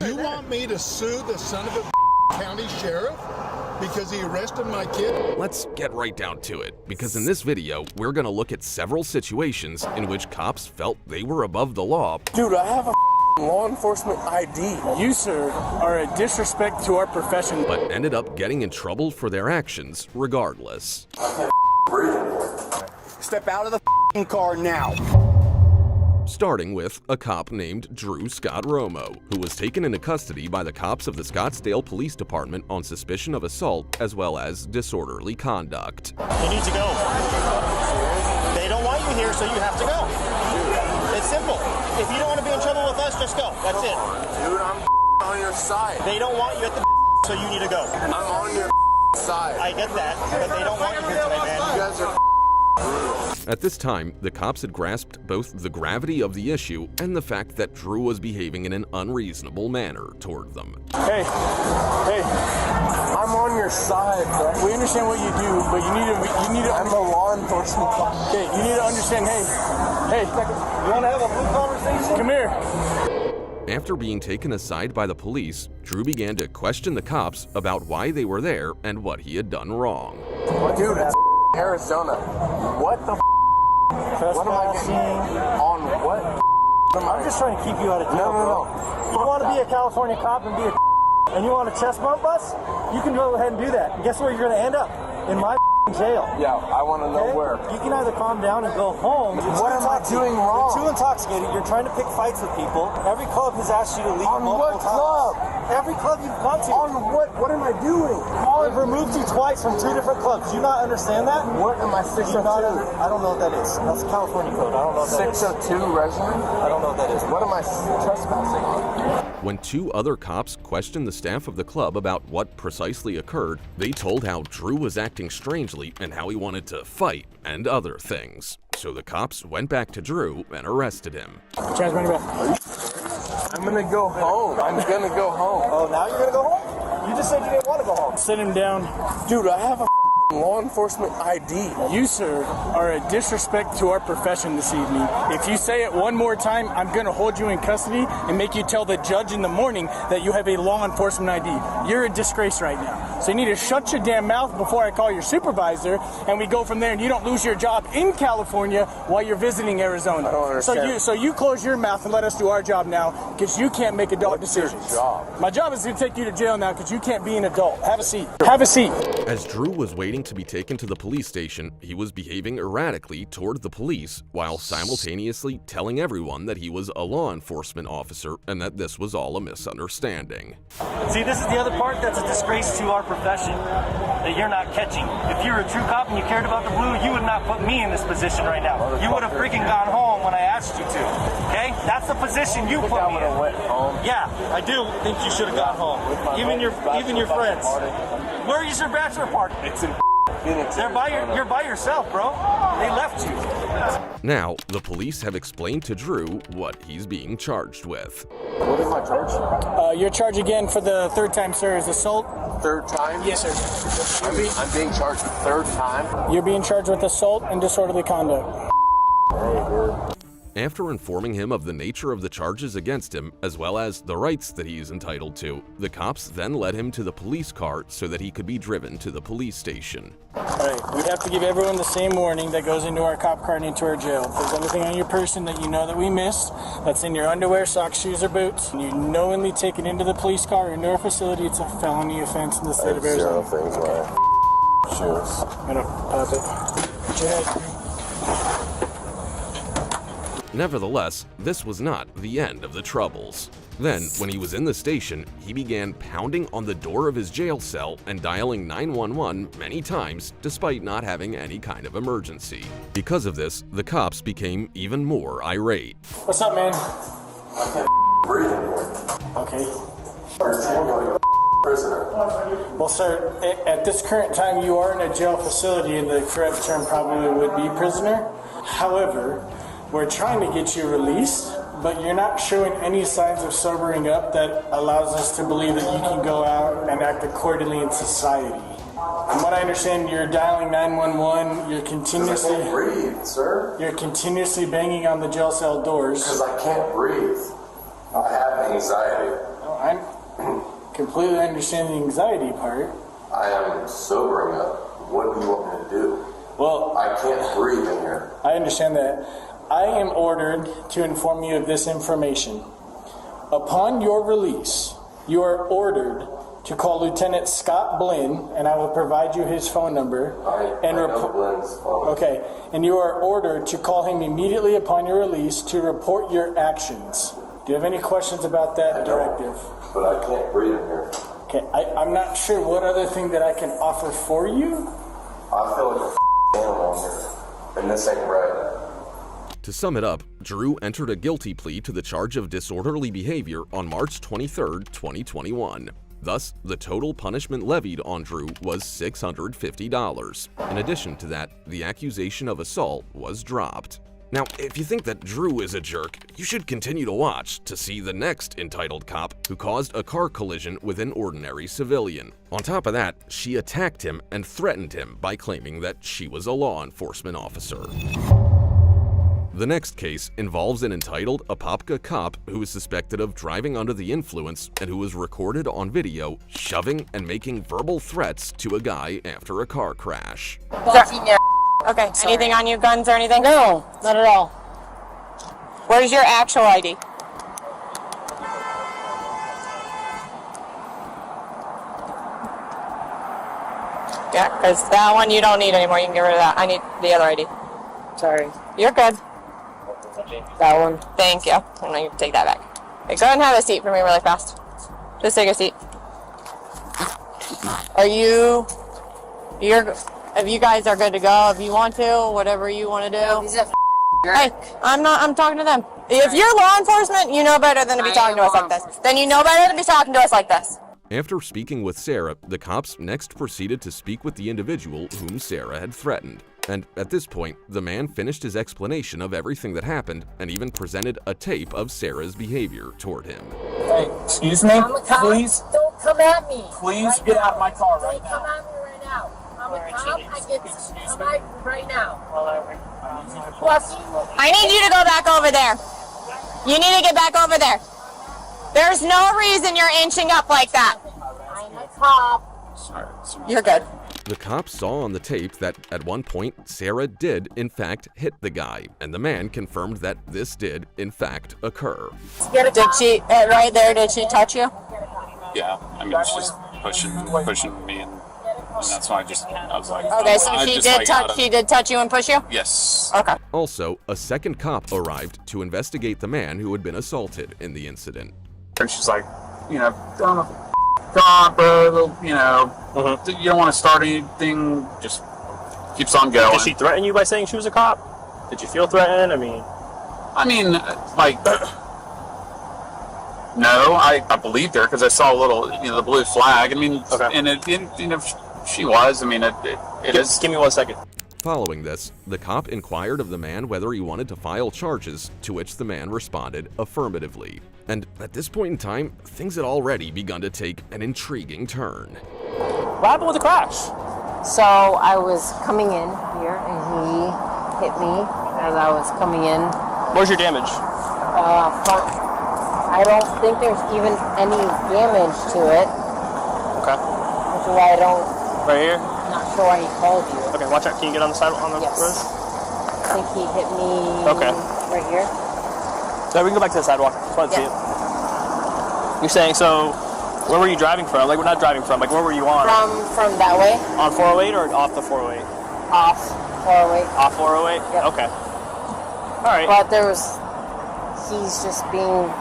You want me to sue the son of a county sheriff because he arrested my kid? Let's get right down to it, because in this video, we're gonna look at several situations in which cops felt they were above the law. Dude, I have a law enforcement ID. You, sir, are a disrespect to our profession. But ended up getting in trouble for their actions regardless. Step out of the car now. Starting with a cop named Drew Scott Romo, who was taken into custody by the cops of the Scottsdale Police Department on suspicion of assault as well as disorderly conduct. You need to go. They don't want you here, so you have to go. It's simple. If you don't want to be in trouble with us, just go. That's it. Dude, I'm on your side. They don't want you at the so you need to go. I'm on your side. I get that, but they don't want you here today, man. You guys are At this time, the cops had grasped both the gravity of the issue and the fact that Drew was behaving in an unreasonable manner toward them. Hey, I'm on your side, bro. We understand what you do, but you need to. I'm a law enforcement. Okay, you need to understand. Hey, you want to have a full conversation? Come here. After being taken aside by the police, Drew began to question the cops about why they were there and what he had done wrong. Dude, it's Arizona. What the? What am I getting on? What? I'm just trying to keep you out of jail. No. You want to be a California cop and be a and you want to chest bump us? You can go ahead and do that. And guess where you're going to end up? In my jail. Yeah, I want to know where. You can either calm down and go home. What am I doing wrong? You're too intoxicated. You're trying to pick fights with people. Every club has asked you to leave On multiple what club? times. Every club you've gone to. On what? What am I doing? I've removed you twice from 2 different clubs. Do you not understand that? What am I 602? I don't know what that is. That's California code. I don't know what that is. 602 resident? I don't know what that is. What am I trespassing on? When 2 other cops questioned the staff of the club about what precisely occurred, they told how Drew was acting strangely and how he wanted to fight and other things. So the cops went back to Drew and arrested him. Charge money back. I'm gonna go home. I'm gonna go home. Oh, now you're gonna go home? You just said you didn't want to go home. Sit him down. Dude, I have a law enforcement ID. You, sir, are a disrespect to our profession this evening. If you say it one more time, I'm gonna hold you in custody and make you tell the judge in the morning that you have a law enforcement ID. You're a disgrace right now. So you need to shut your damn mouth before I call your supervisor, and we go from there, and you don't lose your job in California while you're visiting Arizona. I don't understand. So you close your mouth and let us do our job now, because you can't make adult decisions. What's your job? My job is to take you to jail now, because you can't be an adult. Have a seat. Have a seat. As Drew was waiting to be taken to the police station, he was behaving erratically toward the police while simultaneously telling everyone that he was a law enforcement officer and that this was all a misunderstanding. See, this is the other part that's a disgrace to our profession that you're not catching. If you were a true cop and you cared about the blue, you would not put me in this position right now. You would have freaking gone home when I asked you to. Okay? That's the position you put me in. Yeah, I do think you should have gone home. Even your friends. Where is your bachelor party? It's in Phoenix. You're by yourself, bro. They left you. Now, the police have explained to Drew what he's being charged with. What is my charge? Your charge again for the 3rd time, sir, is assault. 3rd time? Yes, sir. I'm being charged 3rd time? You're being charged with assault and disorderly conduct. Hey, dude. After informing him of the nature of the charges against him, as well as the rights that he is entitled to, the cops then led him to the police car so that he could be driven to the police station. Alright, we have to give everyone the same warning that goes into our cop car and into our jail. If there's anything on your person that you know that we missed, that's in your underwear, socks, shoes, or boots, and you knowingly take it into the police car or into our facility, it's a felony offense in the state of Arizona. Things like shoes. I'm gonna pop it. Put your head. Nevertheless, this was not the end of the troubles. Then, when he was in the station, he began pounding on the door of his jail cell and dialing 911 many times despite not having any kind of emergency. Because of this, the cops became even more irate. What's up, man? I can't breathe anymore. Okay. You're prisoner. Well, sir, at this current time, you are in a jail facility, and the correct term probably would be prisoner. However, we're trying to get you released, but you're not showing any signs of sobering up that allows us to believe that you can go out and act accordingly in society. From what I understand, you're dialing 911, you're continuously... I can't breathe, sir. You're continuously banging on the jail cell doors. Because I can't breathe. I have anxiety. I completely understand the anxiety part. I am sobering up. What do you want me to do? Well, I can't breathe in here. I understand that. I am ordered to inform you of this information. Upon your release, you are ordered to call Lieutenant Scott Blinn, and I will provide you his phone number. I know Blinn's phone. Okay, and you are ordered to call him immediately upon your release to report your actions. Do you have any questions about that directive? But I can't breathe in here. Okay, I'm not sure what other thing that I can offer for you. I feel like a animal in here, and this ain't right. To sum it up, Drew entered a guilty plea to the charge of disorderly behavior on March 23, 2021. Thus, the total punishment levied on Drew was $650. In addition to that, the accusation of assault was dropped. Now, if you think that Drew is a jerk, you should continue to watch to see the next entitled cop who caused a car collision with an ordinary civilian. On top of that, she attacked him and threatened him by claiming that she was a law enforcement officer. The next case involves an entitled Apopka cop who is suspected of driving under the influence and who was recorded on video shoving and making verbal threats to a guy after a car crash. Okay, anything on you, guns or anything? No, not at all. Where's your actual ID? Yeah, because that one you don't need anymore. You can get rid of that. I need the other ID. Sorry. You're good. That one. Thank you. I'm going to take that back. Okay, go ahead and have a seat for me really fast. Just take a seat. If you guys are good to go, if you want to, whatever you want to do. He's a Hey, I'm talking to them. If you're law enforcement, you know better than to be talking to us like this. Then you know better to be talking to us like this. After speaking with Sarah, the cops next proceeded to speak with the individual whom Sarah had threatened. And at this point, the man finished his explanation of everything that happened and even presented a tape of Sarah's behavior toward him. Hey, excuse me? I'm a cop. Please, Don't come at me. please right get now. out of my car right Don't come now. at me right now. I'm a cop. Excuse Come me. at right now. Plus, I need you to go back over there. You need to get back over there. There's no reason you're inching up like that. I'm a cop. You're good. The cops saw on the tape that at one point Sarah did in fact hit the guy, and the man confirmed that this did in fact occur. Did she, right there, did she touch you? Yeah, I mean, it's just pushing me, and that's why I was like, Okay, so I she just, did like, touch. She did touch you and push you. Yes. Okay. Also, a second cop arrived to investigate the man who had been assaulted in the incident. And she's like, I'm a cop, bro. You don't want to start anything. Just keeps on going. Did she threaten you by saying she was a cop? Did you feel threatened? Like, no, I believed her because I saw a little, the blue flag. Okay. And she was. It is. Give me 1 second. Following this, the cop inquired of the man whether he wanted to file charges, to which the man responded affirmatively. And at this point in time, things had already begun to take an intriguing turn. What happened with the crash? So I was coming in here and he hit me as I was coming in. Where's your damage? Front. I don't think there's even any damage to it, Okay. which is why Right here? I'm not sure why he called you. Okay, watch out. Can you get on the side on the Yes. road? I think he hit me Okay. right here. So we can go back to the sidewalk. Just wanted to see Yeah. it. You're saying, so where were you driving from? Like, we're not driving from. Like, where were you on? From that way, On 408 or off the 408? off 408. Off 408? Yep. Okay. All right. But he's just being,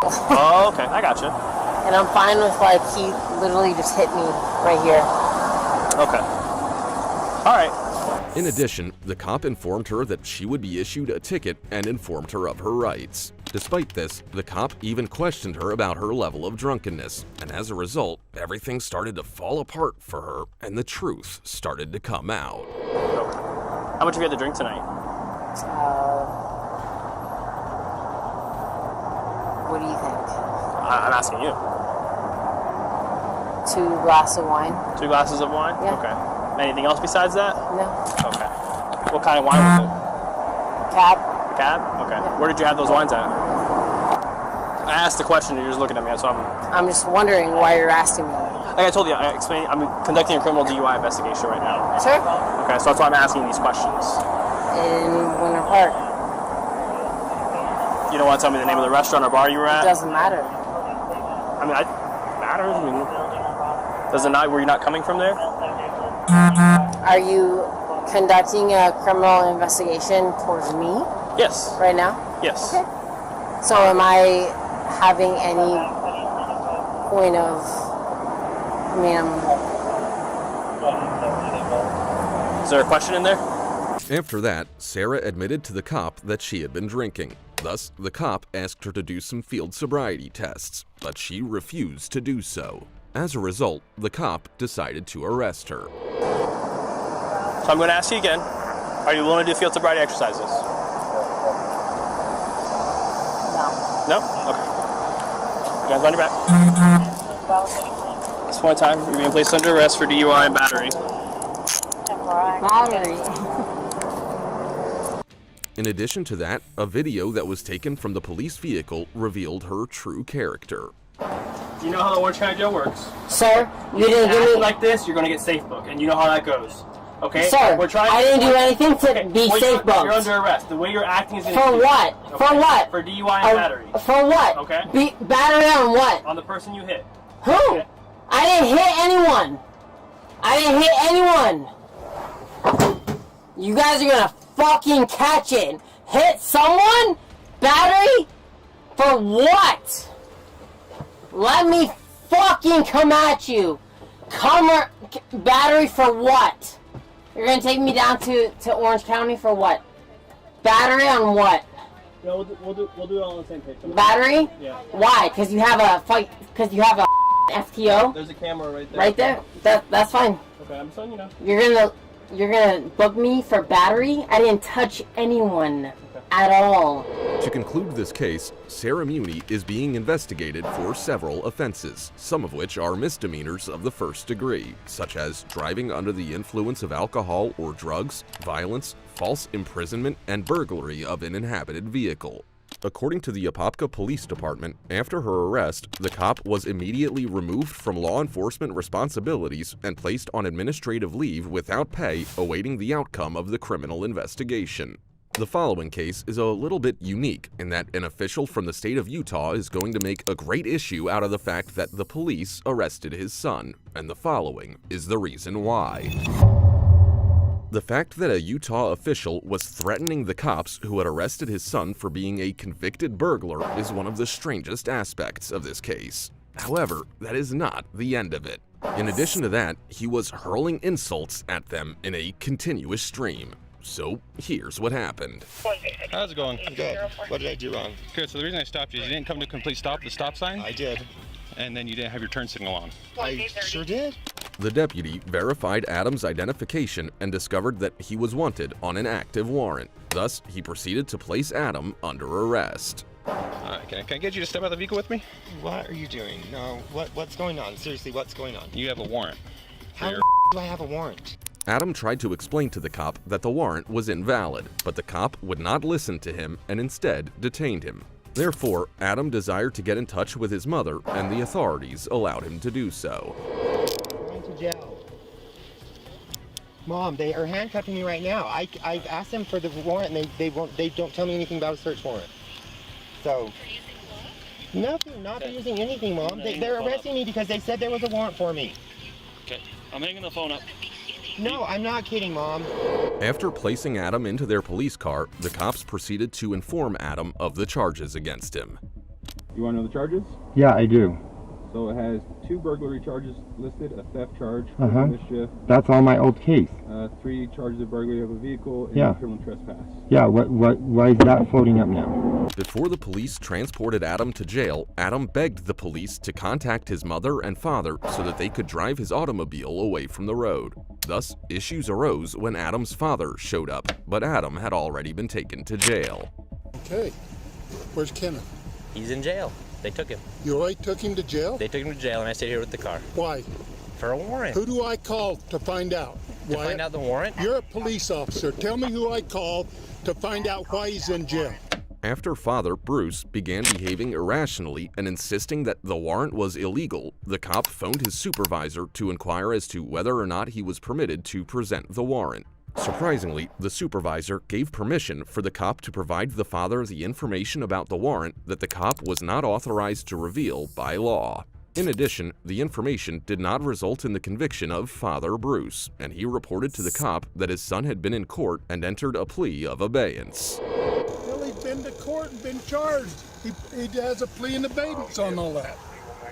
Oh, okay. I gotcha. and I'm fine with he literally just hit me right here. Okay. All right. In addition, the cop informed her that she would be issued a ticket and informed her of her rights. Despite this, the cop even questioned her about her level of drunkenness, and as a result, everything started to fall apart for her and the truth started to come out. How much have you had to drink tonight? What do you think? I'm asking you. 2 glasses of wine? 2 glasses of wine? Yeah. Okay. Anything else besides that? No. Okay. What kind of wine was it? Cab? A cab? Okay. Yeah. Where did you have those wines at? I asked the question and you're just looking at me, so I'm just wondering why you're asking me. Like I told you, I'm conducting a criminal DUI investigation right now. Sure. Okay, so that's why I'm asking these questions. In Winter Park. You don't want to tell me the name of the restaurant or bar you were at? It doesn't matter. I mean, matters. I mean, does it not? Were you not coming from there? Are you conducting a criminal investigation towards me Yes. right now? Yes. Okay. So am I having any point of, I mean, Is there a question in there? After that, Sarah admitted to the cop that she had been drinking. Thus, the cop asked her to do some field sobriety tests, but she refused to do so. As a result, the cop decided to arrest her. So I'm going to ask you again. Are you willing to do field sobriety exercises? No? Okay. You guys on your back. At this point in time, you're being placed under arrest for DUI and battery. battery. In addition to that, a video that was taken from the police vehicle revealed her true character. Do you know how the Orange County Jail works? Sir, you didn't give me... like this, you're going to get safe book, and you know how that goes. Okay? Sir, We're trying I didn't do anything to be well, safe booked. You're under arrest. The way you're acting is For what? Okay? For what? For DUI and battery. For what? Okay. Battery on what? On the person you hit. Who? Okay. I didn't hit anyone. I didn't hit anyone. You guys are gonna fucking catch it. Hit someone? Battery? For what? Let me fucking come at you. Battery for what? You're gonna take me down to Orange County for what? Battery on what? No, we'll do it all on the same page. Battery? Yeah. Why? Because you have a fight. Because you have a FTO. There's a camera right there. Right there. That's fine. Okay, I'm just letting you know. You're gonna book me for battery? I didn't touch anyone at all. To conclude this case, Sarah Muni is being investigated for several offenses, some of which are misdemeanors of the first degree, such as driving under the influence of alcohol or drugs, violence, false imprisonment, and burglary of an inhabited vehicle. According to the Apopka Police Department, after her arrest, the cop was immediately removed from law enforcement responsibilities and placed on administrative leave without pay, awaiting the outcome of the criminal investigation. The following case is a little bit unique in that an official from the state of Utah is going to make a great issue out of the fact that the police arrested his son, and the following is the reason why. The fact that a Utah official was threatening the cops who had arrested his son for being a convicted burglar is one of the strangest aspects of this case. However, that is not the end of it. In addition to that, he was hurling insults at them in a continuous stream. So here's what happened. How's it going? Good. What did I do wrong? Good. So the reason I stopped you is you didn't come to complete stop, the stop sign, I did. and then you didn't have your turn signal on. I sure did. The deputy verified Adam's identification and discovered that he was wanted on an active warrant. Thus, he proceeded to place Adam under arrest. All right, can I get you to step out of the vehicle with me? What are you doing? No. What's going on? Seriously, what's going on? You have a warrant. How do I have a warrant? Adam tried to explain to the cop that the warrant was invalid, but the cop would not listen to him and instead detained him. Therefore, Adam desired to get in touch with his mother, and the authorities allowed him to do so. Going to jail. Mom, they are handcuffing me right now. I've asked them for the warrant, and they don't tell me anything about a search warrant. So, nothing, not using anything, Mom. They're arresting me because they said there was a warrant for me. Okay, I'm hanging the phone up. No, I'm not kidding, Mom. After placing Adam into their police car, the cops proceeded to inform Adam of the charges against him. You want to know the charges? Yeah, I do. So it has 2 burglary charges listed, a theft charge, mischief. That's on my old case. 3 charges of burglary of a vehicle, and criminal trespass. Yeah, why is that floating up now? Before the police transported Adam to jail, Adam begged the police to contact his mother and father so that they could drive his automobile away from the road. Thus, issues arose when Adam's father showed up, but Adam had already been taken to jail. Okay. Where's Kenneth? He's in jail. They took him. You already took him to jail? They took him to jail, and I stayed here with the car. Why? For a warrant. Who do I call to find out? To find out the warrant? You're a police officer. Tell me who I call to find out why he's in jail. After Father Bruce began behaving irrationally and insisting that the warrant was illegal, the cop phoned his supervisor to inquire as to whether or not he was permitted to present the warrant. Surprisingly, the supervisor gave permission for the cop to provide the father the information about the warrant that the cop was not authorized to reveal by law. In addition, the information did not result in the conviction of Father Bruce, and he reported to the cop that his son had been in court and entered a plea of abeyance. Well, he's been to court and been charged. He has a plea in abeyance on all that.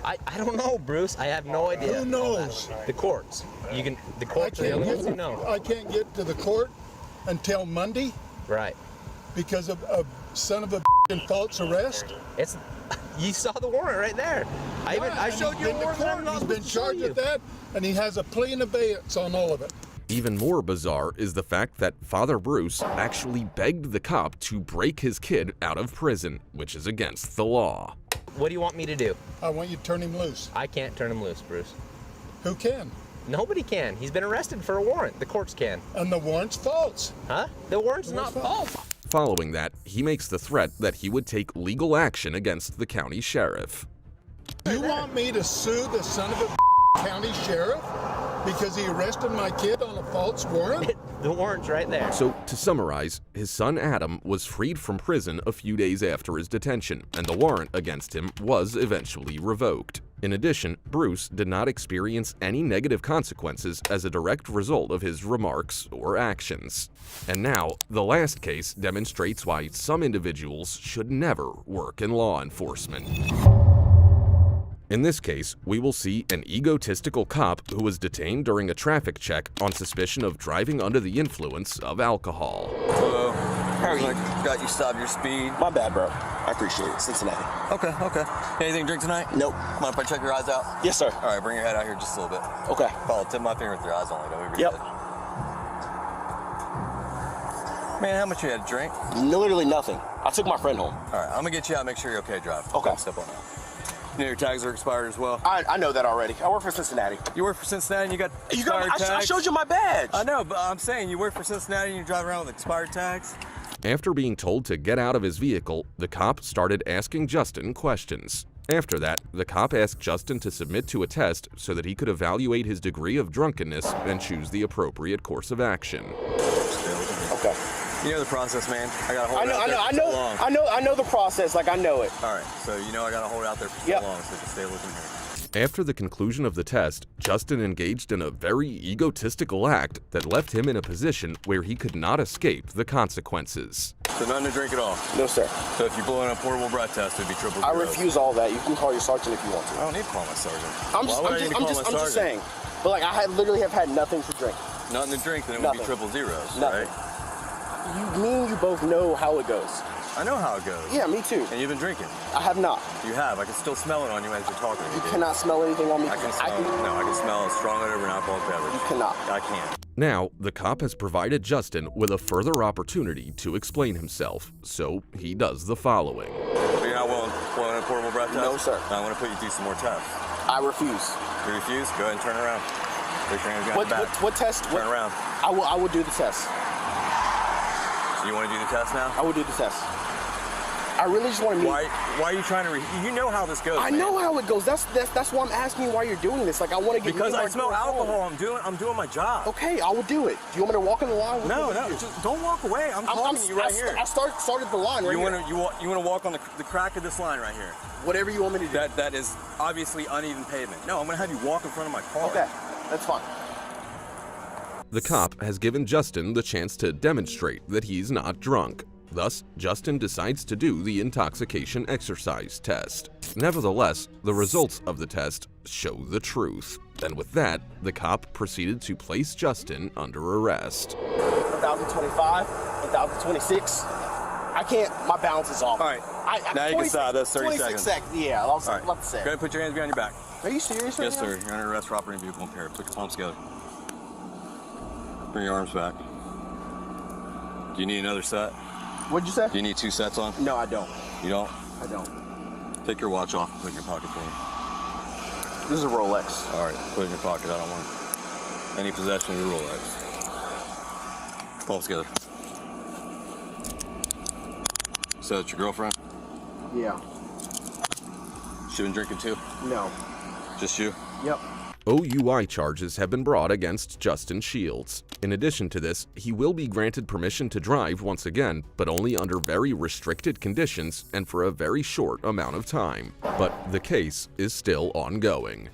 I don't know, Bruce. I have no idea. Who knows? The courts. The courts are the only ones who know. I can't get to the court until Monday. Right. Because of a son of a false arrest. You saw the warrant right there. I showed you a warrant. He's been charged with that, and he has a plea in abeyance on all of it. Even more bizarre is the fact that Father Bruce actually begged the cop to break his kid out of prison, which is against the law. What do you want me to do? I want you to turn him loose. I can't turn him loose, Bruce. Who can? Nobody can. He's been arrested for a warrant. The courts can. And the warrant's false. Huh? The warrant's not false. Following that, he makes the threat that he would take legal action against the county sheriff. You want me to sue the son of a county sheriff because he arrested my kid on a false warrant? The warrant's right there. So, to summarize, his son Adam was freed from prison a few days after his detention, and the warrant against him was eventually revoked. In addition, Bruce did not experience any negative consequences as a direct result of his remarks or actions. And now, the last case demonstrates why some individuals should never work in law enforcement. In this case, we will see an egotistical cop who was detained during a traffic check on suspicion of driving under the influence of alcohol. Hello. How are you? Got you stopped your speed. My bad, bro. I appreciate it. Cincinnati. Okay. Anything to drink tonight? Nope. Mind if I check your eyes out? Yes, sir. All right, bring your head out here just a little bit. Okay. Follow, tip my finger with your eyes only. Don't be Yep. good. Man, how much you had to drink? Literally nothing. I took my friend home. All right, I'm gonna get you out, make sure you're okay driving. Okay. Step on that. You know your tags are expired as well? I know that already. I work for Cincinnati. You work for Cincinnati and you got expired tags? I showed you my badge. I know, but I'm saying you work for Cincinnati and you drive around with expired tags? After being told to get out of his vehicle, the cop started asking Justin questions. After that, the cop asked Justin to submit to a test so that he could evaluate his degree of drunkenness and choose the appropriate course of action. Okay. You know the process, man. I gotta hold it out there for so long. I know the process. Like I know it. All right, so you know I gotta hold it out there for so long, so just stay looking here. After the conclusion of the test, Justin engaged in a very egotistical act that left him in a position where he could not escape the consequences. So nothing to drink at all? No, sir. So if you blow in a portable breath test, it'd be triple zeros. I refuse all that. You can call your sergeant if you want to. I don't need to call my sergeant. I'm just saying. But like I literally have had nothing to drink. Nothing to drink, then it would be triple zeros, nothing. Right? Me and you both know how it goes. I know how it goes. Yeah, me too. And you've been drinking? I have not. You have. I can still smell it on you as you're talking. You cannot smell anything on me. I can smell a strong odor of an alcoholic beverage. You cannot. I can't. Now, the cop has provided Justin with a further opportunity to explain himself, so he does the following. So you're not willing to blow in a portable breath test? No, sir. I want to put you through some more tests. I refuse. You refuse? Go ahead and turn around. Put your hands behind your back. What test? Turn around. I will do the test. So you want to do the test now? I will do the test. I really just want to meet. Why are you trying to? You know how this goes. I know how it goes. That's why I'm asking you why you're doing this. Like I want to get. Because I smell alcohol. I'm doing my job. Okay, I will do it. Do you want me to walk in the line? No, just don't walk away. I'm talking to you right here. I started the line right here. You want to walk on the crack of this line right here. Whatever you want me to do. That is obviously uneven pavement. No, I'm gonna have you walk in front of my car. Okay, that's fine. The cop has given Justin the chance to demonstrate that he's not drunk. Thus, Justin decides to do the intoxication exercise test. Nevertheless, the results of the test show the truth. And with that, the cop proceeded to place Justin under arrest. 1,025, 1,026. I can't, my balance is off. All right, now you can stop. That's 30 26 seconds. Yeah, I was about to say. Go ahead and put your hands behind your back. Are you serious right Yes, now? sir. You're under arrest for operating vehicle impaired. Put your palms together. Bring your arms back. Do you need another set? What'd you say? Do you need 2 sets on? No, I don't. You don't? I don't. Take your watch off and put it in your pocket for me. This is a Rolex. All right, put it in your pocket. I don't want any possession of your Rolex. Palms together. So it's your girlfriend? Yeah. She been drinking too? No. Just you? Yep. OUI charges have been brought against Justin Shields. In addition to this, he will be granted permission to drive once again, but only under very restricted conditions and for a very short amount of time. But the case is still ongoing.